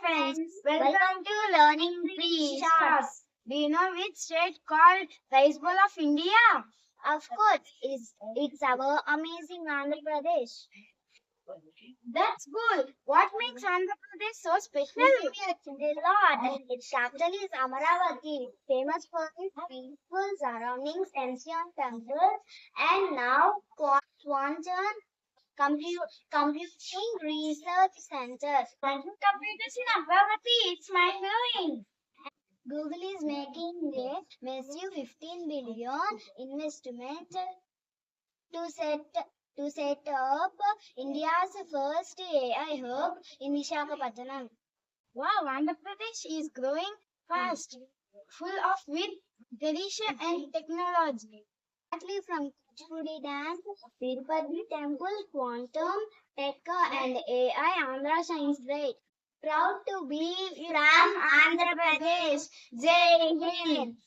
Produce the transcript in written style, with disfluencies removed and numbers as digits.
friends, welcome to Learning Three Stars. Do you know which state called Rice Bowl of India? Of course, it's our amazing Andhra Pradesh. That's good. What makes Andhra Pradesh so special? A lot. Its capital is Amaravati, famous for its peaceful surroundings, ancient temples, and now Swanton Computing Research Center. Computers in Amaravati, it's mind blowing. Google is making a massive 15 billion investment to set up India's first AI hub in Visakhapatnam. Wow, Andhra Pradesh is growing fast, full of with tradition and technology. Exactly from Kuchipudi Dam, Tirupati Temple, Quantum, Tech and AI, Andhra shines bright. Proud to be from Andhra Pradesh. Jai Hind.